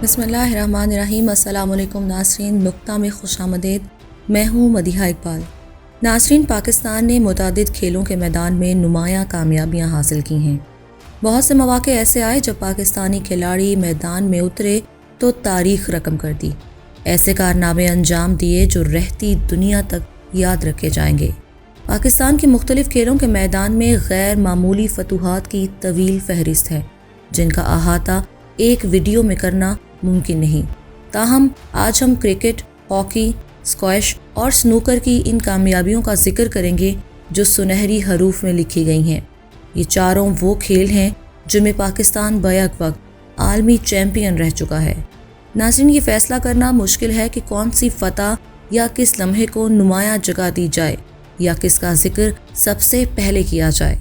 بسم اللہ الرحمن الرحیم۔ السلام علیکم ناظرین، نقطہ میں خوش آمدید۔ میں ہوں مدیحہ اقبال۔ ناظرین، پاکستان نے متعدد کھیلوں کے میدان میں نمایاں کامیابیاں حاصل کی ہیں۔ بہت سے مواقع ایسے آئے جب پاکستانی کھلاڑی میدان میں اترے تو تاریخ رقم کر دی، ایسے کارنامے انجام دیے جو رہتی دنیا تک یاد رکھے جائیں گے۔ پاکستان کے مختلف کھیلوں کے میدان میں غیر معمولی فتوحات کی طویل فہرست ہے، جن کا احاطہ ایک ویڈیو میں کرنا ممکن نہیں۔ تاہم آج ہم کرکٹ، ہاکی، اسکواش اور سنوکر کی ان کامیابیوں کا ذکر کریں گے جو سنہری حروف میں لکھی گئی ہیں۔ یہ چاروں وہ کھیل ہیں جن میں پاکستان بیک وقت عالمی چیمپئن رہ چکا ہے۔ ناظرین، یہ فیصلہ کرنا مشکل ہے کہ کون سی فتح یا کس لمحے کو نمایاں جگہ دی جائے یا کس کا ذکر سب سے پہلے کیا جائے۔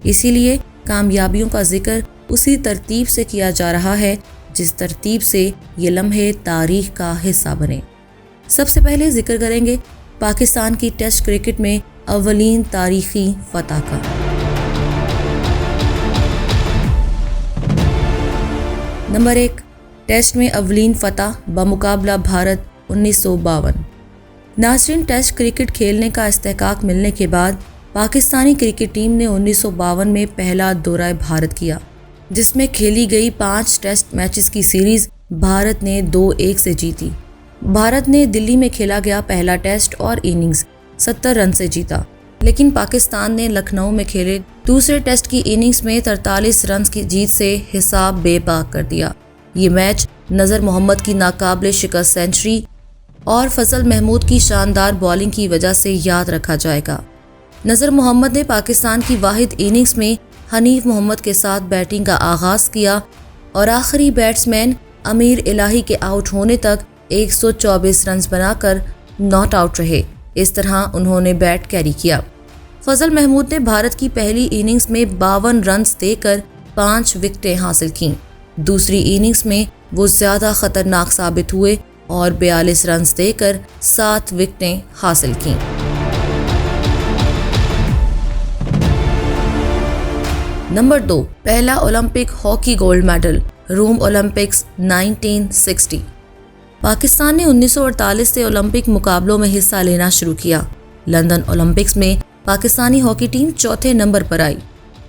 اسی لیے کامیابیوں کا ذکر اسی ترتیب سے کیا جا رہا ہے جس ترتیب سے یہ لمحے تاریخ کا حصہ بنے۔ سب سے پہلے ذکر کریں گے پاکستان کی ٹیسٹ کرکٹ میں اولین تاریخی فتح کا۔ نمبر 1، ٹیسٹ میں اولین فتح بمقابلہ بھارت 1952۔ ناظرین، ٹیسٹ کرکٹ کھیلنے کا استحقاق ملنے کے بعد پاکستانی کرکٹ ٹیم نے 1952 میں پہلا دورہ بھارت کیا، جس میں کھیلی گئی 5 ٹیسٹ میچز کی سیریز بھارت نے 2-1 سے جیتی۔ بھارت نے دلی میں کھیلا گیا پہلا ٹیسٹ اور اننگز 70 رن سے جیتا، لیکن پاکستان نے لکھنؤ میں کھیلے دوسرے ٹیسٹ کی اننگز میں 43 رنز کی جیت سے حساب بے باک کر دیا۔ یہ میچ نذر محمد کی ناقابل شکست سنچری اور فضل محمود کی شاندار بالنگ کی وجہ سے یاد رکھا جائے گا۔ نذر محمد نے پاکستان کی واحد اننگز میں حنیف محمد کے ساتھ بیٹنگ کا آغاز کیا اور آخری بیٹسمین امیر الہی کے آؤٹ ہونے تک 124 رنز بنا کر ناٹ آؤٹ رہے۔ اس طرح انہوں نے بیٹ کیری کیا۔ فضل محمود نے بھارت کی پہلی اننگز میں 52 رنز دے کر 5 وکٹیں حاصل کیں۔ دوسری اننگز میں وہ زیادہ خطرناک ثابت ہوئے اور 42 رنز دے کر 7 وکٹیں حاصل کیں۔ نمبر 2، پہلا اولمپک ہاکی گولڈ میڈل روم اولمپکس 1960۔ پاکستان نے 1948 سے اولمپک مقابلوں میں حصہ لینا شروع کیا۔ لندن اولمپکس میں پاکستانی ہاکی ٹیم چوتھے نمبر پر آئی۔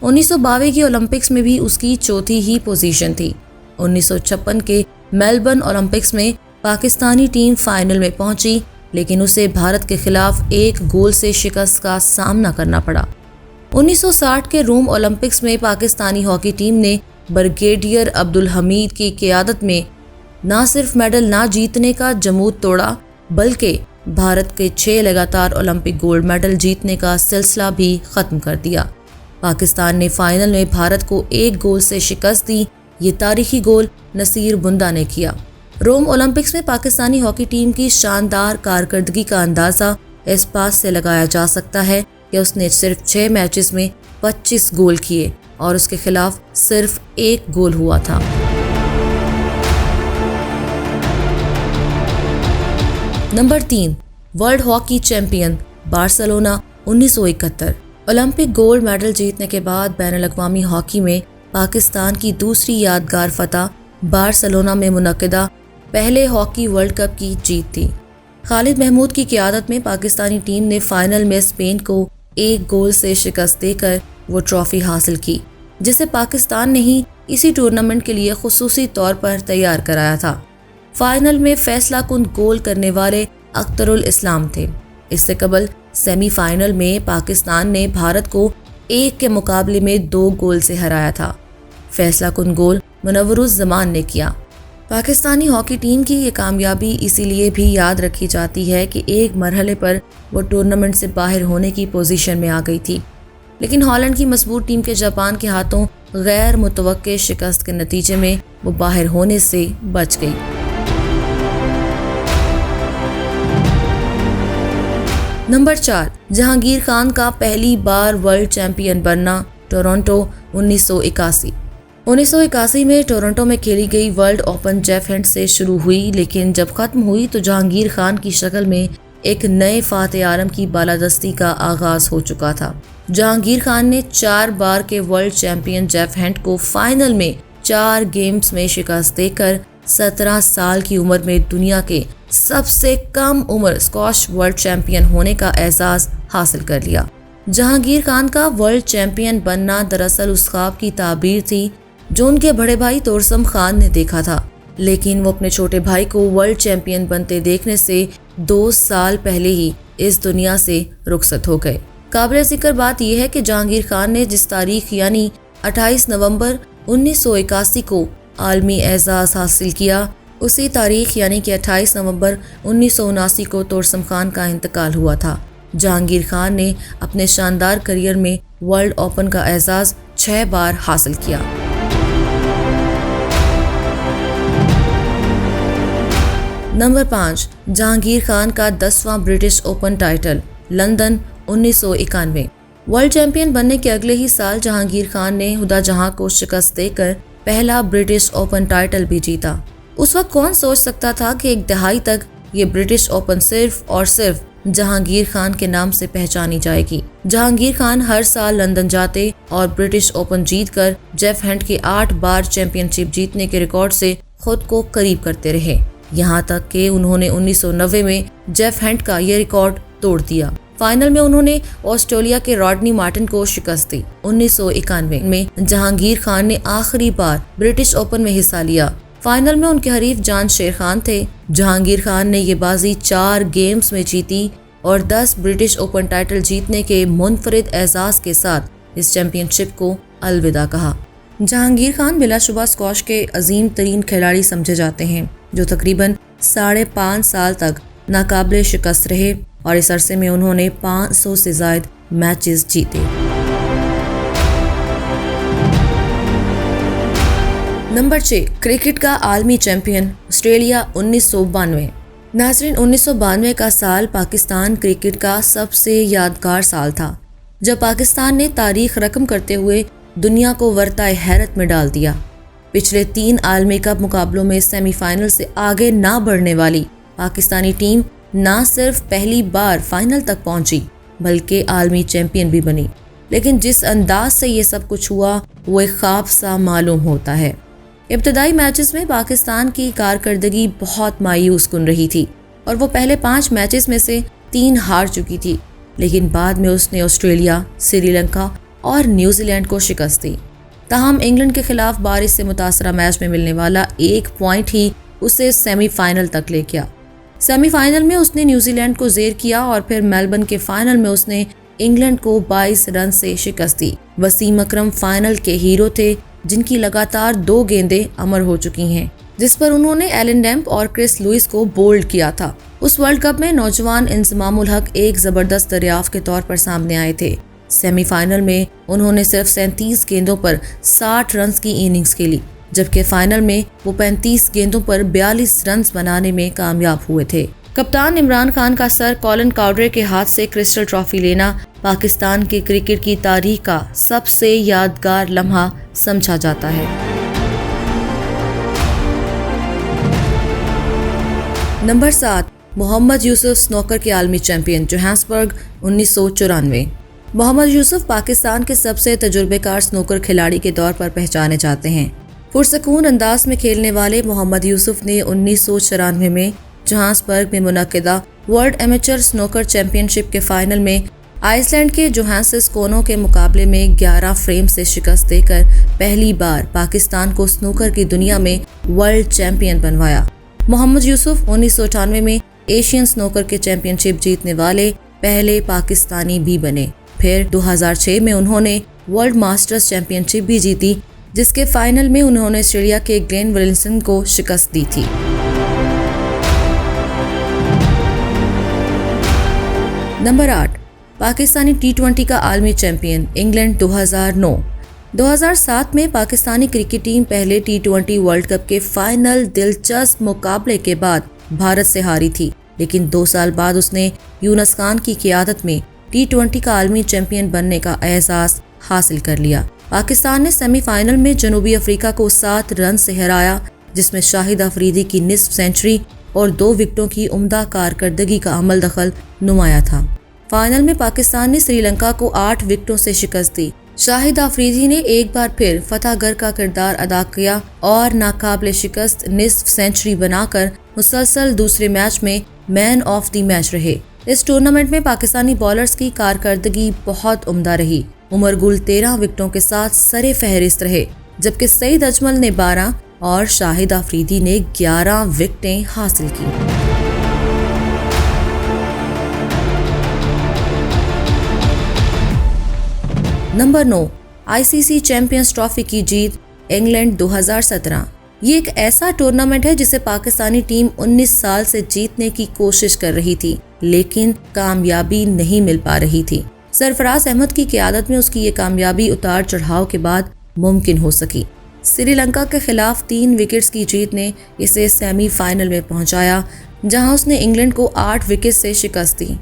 1952 کی اولمپکس میں بھی اس کی چوتھی ہی پوزیشن تھی۔ 1956 کے میلبرن اولمپکس میں پاکستانی ٹیم فائنل میں پہنچی، لیکن اسے بھارت کے خلاف 1 گول سے شکست کا سامنا کرنا پڑا۔ 1960 کے روم اولمپکس میں پاکستانی ہاکی ٹیم نے بریگیڈیئر عبدالحمید کی قیادت میں نہ صرف میڈل نہ جیتنے کا جمود توڑا، بلکہ بھارت کے 6 لگاتار اولمپک گولڈ میڈل جیتنے کا سلسلہ بھی ختم کر دیا۔ پاکستان نے فائنل میں بھارت کو 1 گول سے شکست دی۔ یہ تاریخی گول نصیر بندا نے کیا۔ روم اولمپکس میں پاکستانی ہاکی ٹیم کی شاندار کارکردگی کا اندازہ اس بات سے لگایا جا سکتا ہے کہ اس نے صرف 6 میچز میں 25 گول کیے اور اس کے خلاف صرف 1 گول ہوا تھا۔ Number 3، world hockey champion Barcelona 1971۔ Olympic gold medal جیتنے کے بعد بین الاقوامی ہاکی میں پاکستان کی دوسری یادگار فتح بارسلونا میں منعقدہ پہلے ہاکی ورلڈ کپ کی جیت تھی۔ خالد محمود کی قیادت میں پاکستانی ٹیم نے فائنل میں اسپین کو 1 گول سے شکست دے کر وہ ٹرافی حاصل کی، جسے پاکستان نے ہی اسی ٹورنامنٹ کے لیے خصوصی طور پر تیار کرایا تھا۔ فائنل میں فیصلہ کن گول کرنے والے اختر الاسلام تھے۔ اس سے قبل سیمی فائنل میں پاکستان نے بھارت کو 1 کے مقابلے میں 2 گول سے ہرایا تھا۔ فیصلہ کن گول منور الزمان نے کیا۔ پاکستانی ہاکی ٹیم کی یہ کامیابی اسی لیے بھی یاد رکھی جاتی ہے کہ ایک مرحلے پر وہ ٹورنامنٹ سے باہر ہونے کی پوزیشن میں آ گئی تھی، لیکن ہالینڈ کی مضبوط ٹیم کے جاپان کے ہاتھوں غیر متوقع شکست کے نتیجے میں وہ باہر ہونے سے بچ گئی۔ نمبر 4، جہانگیر خان کا پہلی بار ورلڈ چیمپئن بننا ٹورنٹو 1981۔ 1981 میں ٹورنٹو میں کھیلی گئی ورلڈ اوپن جیف ہنٹ سے شروع ہوئی، لیکن جب ختم ہوئی تو جہانگیر خان کی شکل میں ایک نئے فاتح عالم کی بالادستی کا آغاز ہو چکا تھا۔ جہانگیر خان نے 4 بار کے ورلڈ چیمپئن جیف ہنٹ کو فائنل میں 4 گیمز میں شکست دے کر 17 سال کی عمر میں دنیا کے سب سے کم عمر اسکواش ورلڈ چیمپئن ہونے کا اعزاز حاصل کر لیا۔ جہانگیر خان کا ورلڈ چیمپئن بننا دراصل اس خواب کی تعبیر تھی جو ان کے بڑے بھائی توڑسم خان نے دیکھا تھا، لیکن وہ اپنے چھوٹے بھائی کو ورلڈ چیمپئن بنتے دیکھنے سے 2 سال پہلے ہی اس دنیا سے رخصت ہو گئے۔ قابل ذکر بات یہ ہے کہ جہانگیر خان نے جس تاریخ یعنی 28 نومبر 1981 کو عالمی اعزاز حاصل کیا، اسی تاریخ یعنی کہ 28 نومبر 1979 کو توڑسم خان کا انتقال ہوا تھا۔ جہانگیر خان نے اپنے شاندار کیریئر میں ورلڈ اوپن کا اعزاز 6 بار حاصل کیا۔ نمبر 5، جہانگیر خان کا 10واں British Open title, London 1991۔ World champion بننے کے اگلے ہی سال جہانگیر خان نے ہدا جہاں کو شکست دے کر پہلا برٹش اوپن ٹائٹل بھی جیتا۔ اس وقت کون سوچ سکتا تھا کہ ایک دہائی تک یہ برٹش اوپن صرف اور صرف جہانگیر خان کے نام سے پہچانی جائے گی۔ جہانگیر خان ہر سال لندن جاتے اور برٹش اوپن جیت کر جیف ہنٹ کے 8 بار چیمپئن شپ جیتنے کے ریکارڈ سے خود کو قریب کرتے رہے، یہاں تک کہ انہوں نے 1990 میں جیف ہنٹ کا یہ ریکارڈ توڑ دیا۔ فائنل میں انہوں نے آسٹریلیا کے راڈنی مارٹن کو شکست دی۔ 1991 میں جہانگیر خان نے آخری بار برٹش اوپن میں حصہ لیا۔ فائنل میں ان کے حریف جان شیر خان تھے۔ جہانگیر خان نے یہ بازی 4 گیمز میں جیتی اور 10 برٹش اوپن ٹائٹل جیتنے کے منفرد اعزاز کے ساتھ اس چیمپئن شپ کو الوداع کہا۔ جہانگیر خان بلا شبہ اسکواش کے عظیم ترین کھلاڑی سمجھے جاتے ہیں جو تقریباً 5.5 سال تک ناقابل شکست رہے اور اس عرصے میں انہوں نے 500 سے زائد میچز جیتے۔ نمبر 6، کرکٹ کا عالمی چیمپئن، آسٹریلیا 1992۔ ناظرین، 1992 کا سال پاکستان کرکٹ کا سب سے یادگار سال تھا، جب پاکستان نے تاریخ رقم کرتے ہوئے دنیا کو ورطۂ حیرت میں ڈال دیا۔ پچھلے 3 عالمی کپ مقابلوں میں سیمی فائنل سے آگے نہ بڑھنے والی پاکستانی ٹیم نہ صرف پہلی بار فائنل تک پہنچی بلکہ عالمی چیمپئن بھی بنی، لیکن جس انداز سے یہ سب کچھ ہوا وہ ایک خواب سا معلوم ہوتا ہے۔ ابتدائی میچز میں پاکستان کی کارکردگی بہت مایوس کن رہی تھی اور وہ پہلے 5 میچز میں سے 3 ہار چکی تھی، لیکن بعد میں اس نے آسٹریلیا، سری لنکا اور نیوزی لینڈ کو شکست دی۔ تاہم انگلینڈ کے خلاف بارش سے متاثرہ میچ میں ملنے والا 1 پوائنٹ ہی اسے سیمی فائنل تک لے گیا۔ سیمی فائنل میں اس نے نیوزی لینڈ کو زیر کیا اور پھر میلبرن کے فائنل میں اس نے انگلینڈ کو 22 رن سے شکست دی۔ وسیم اکرم فائنل کے ہیرو تھے جن کی لگاتار 2 گیندیں امر ہو چکی ہیں، جس پر انہوں نے ایلن ڈیمپ اور کرس لوئس کو بولڈ کیا تھا۔ اس ورلڈ کپ میں نوجوان انضمام الحق ایک زبردست دریافت کے طور پر سامنے آئے تھے۔ سیمی فائنل میں انہوں نے صرف 37 گیندوں پر 60 رنز کی اننگز کھیلی، جبکہ فائنل میں وہ 35 گیندوں پر 42 رنز بنانے میں کامیاب ہوئے تھے۔ کپتان عمران خان کا سر کولن کاؤڈرے کے ہاتھ سے کرسٹل ٹرافی لینا پاکستان کے کرکٹ کی تاریخ کا سب سے یادگار لمحہ سمجھا جاتا ہے۔ نمبر 7، محمد یوسف سنوکر کے عالمی چیمپئن، جوہانسبرگ 1994۔ محمد یوسف پاکستان کے سب سے تجربے کار سنوکر کھلاڑی کے طور پر پہچانے جاتے ہیں۔ پرسکون انداز میں کھیلنے والے محمد یوسف نے 1994 میں جوہانسبرگ میں منعقدہ ورلڈ ایمیچر سنوکر چیمپئن شپ کے فائنل میں آئس لینڈ کے جوہانسس کونو کے مقابلے میں 11 فریم سے شکست دے کر پہلی بار پاکستان کو سنوکر کی دنیا میں ورلڈ چیمپئن بنوایا۔ محمد یوسف 1998 میں ایشین سنوکر کے چیمپئن شپ جیتنے والے پہلے پاکستانی بھی بنے۔ پھر 2006 میں انہوں نے ورلڈ ماسٹرز چیمپئن شپ بھی جیتی، جس کے فائنل میں انہوں نے آسٹریلیا کے گلین ولسن کو شکست دی تھی۔ نمبر 8، پاکستانی T20 کا عالمی چیمپئن، انگلینڈ 2009۔ 2007 میں پاکستانی کرکٹ ٹیم پہلے T20 ورلڈ کپ کے فائنل دلچسپ مقابلے کے بعد بھارت سے ہاری تھی، لیکن 2 سال بعد اس نے یونس خان کی قیادت میں T20 کا عالمی چیمپئن بننے کا اعزاز حاصل کر لیا۔ پاکستان نے سیمی فائنل میں جنوبی افریقہ کو 7 رن سے ہرایا، جس میں شاہد آفریدی کی نصف سینچری اور 2 وکٹوں کی عمدہ کارکردگی کا عمل دخل نمایاں تھا۔ فائنل میں پاکستان نے سری لنکا کو 8 وکٹوں سے شکست دی۔ شاہد آفریدی نے ایک بار پھر فتح گر کا کردار ادا کیا اور ناقابل شکست نصف سینچری بنا کر مسلسل دوسرے میچ میں مین آف دی میچ رہے۔ اس ٹورنامنٹ میں پاکستانی بالرز کی کارکردگی بہت عمدہ رہی۔ عمر گل 13 وکٹوں کے ساتھ سرِ فہرست رہے، جبکہ سعید اجمل نے 12 اور شاہد آفریدی نے 11 وکٹیں حاصل کی۔ نمبر 9، ICC چیمپئنز ٹرافی کی جیت انگلینڈ 2017۔ یہ ایک ایسا ٹورنامنٹ ہے جسے پاکستانی ٹیم 19 سال سے جیتنے کی کوشش کر رہی تھی، لیکن کامیابی نہیں مل پا رہی تھی۔ سرفراز احمد کی قیادت میں اس کی یہ کامیابی اتار چڑھاؤ کے بعد ممکن ہو سکی۔ سری لنکا کے خلاف 3 وکٹس کی جیت نے اسے سیمی فائنل میں پہنچایا، جہاں اس نے انگلینڈ کو 8 وکٹ سے شکست دی۔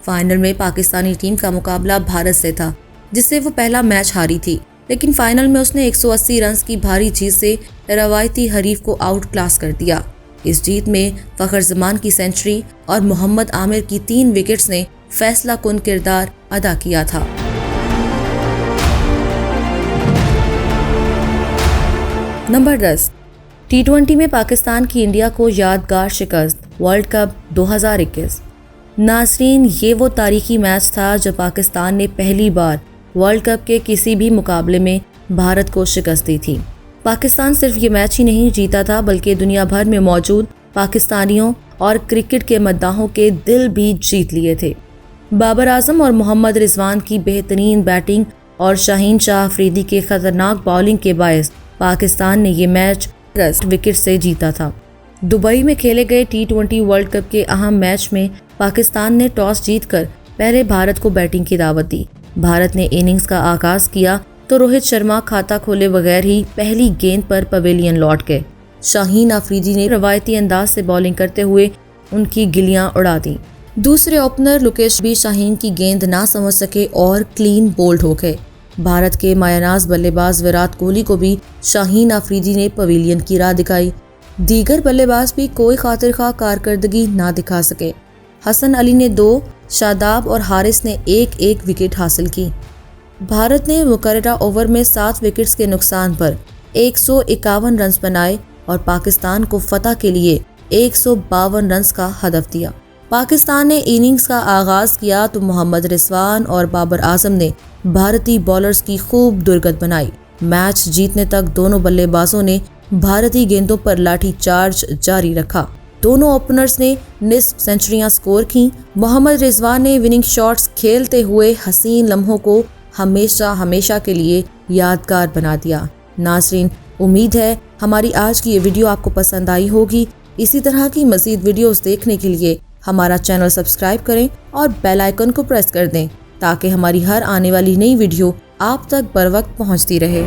فائنل میں پاکستانی ٹیم کا مقابلہ بھارت سے تھا، جس سے وہ پہلا میچ ہاری تھی، لیکن فائنل میں اس نے 180 رنز کی بھاری جیت سے روایتی حریف کو آؤٹ کلاس کر دیا۔ اس جیت میں فخر زمان کی سینچری اور محمد عامر کی 3 وکٹس نے فیصلہ کن کردار ادا کیا تھا۔ نمبر 10، T20 میں پاکستان کی انڈیا کو یادگار شکست ورلڈ کپ 2021۔ ناظرین، یہ وہ تاریخی میچ تھا جب پاکستان نے پہلی بار ورلڈ کپ کے کسی بھی مقابلے میں بھارت کو شکست دی تھی۔ پاکستان صرف یہ میچ ہی نہیں جیتا تھا بلکہ دنیا بھر میں موجود پاکستانیوں اور کرکٹ کے مداحوں کے دل بھی جیت لیے تھے۔ بابر اعظم اور محمد رضوان کی بہترین بیٹنگ اور شاہین شاہ آفریدی کے خطرناک باؤلنگ کے باعث پاکستان نے یہ میچ 10 وکٹ سے جیتا تھا۔ دبئی میں کھیلے گئے T20 ورلڈ کپ کے اہم میچ میں پاکستان نے ٹاس جیت کر پہلے بھارت کو بیٹنگ کی دعوت دی۔ بھارت نے اننگز کا آغاز کیا تو روہت شرما کھاتا کھولے بغیر ہی پہلی گیند پر پویلین لوٹ گئے۔ شاہین آفریدی نے روایتی انداز سے بالنگ کرتے ہوئے ان کی گلیاں اڑا دیں۔ دوسرے اوپنر لوکیش بھی شاہین کی گیند نہ سمجھ سکے اور کلین بولڈ ہو گئے۔ بھارت کے مایہ ناز بلے باز وراٹ کوہلی کو بھی شاہین آفریدی نے پویلین کی راہ دکھائی۔ دیگر بلے باز بھی کوئی خاطر خواہ کارکردگی نہ دکھا سکے۔ حسن علی نے 2، شاداب اور حارث نے 1 وکٹ حاصل کی۔ بھارت نے مقررہ اوور میں 7 وکٹس کے نقصان پر 151 رنز بنائے اور پاکستان کو فتح کے لیے 152 رنز کا ہدف دیا۔ پاکستان نے اننگز کا آغاز کیا تو محمد رضوان اور بابر اعظم نے بھارتی بالرز کی خوب درگت بنائی۔ میچ جیتنے تک دونوں بلے بازوں نے بھارتی گیندوں پر لاٹھی چارج جاری رکھا۔ دونوں اوپنرز نے نصف سینچریاں سکور کیں۔ محمد رضوان نے وننگ شاٹس کھیلتے ہوئے حسین لمحوں کو ہمیشہ کے لیے یادگار بنا دیا۔ ناظرین، امید ہے ہماری آج کی یہ ویڈیو آپ کو پسند آئی ہوگی۔ اسی طرح کی مزید ویڈیوز دیکھنے کے لیے ہمارا چینل سبسکرائب کریں اور بیل آئیکن کو پریس کر دیں تاکہ ہماری ہر آنے والی نئی ویڈیو آپ تک بر وقت پہنچتی رہے۔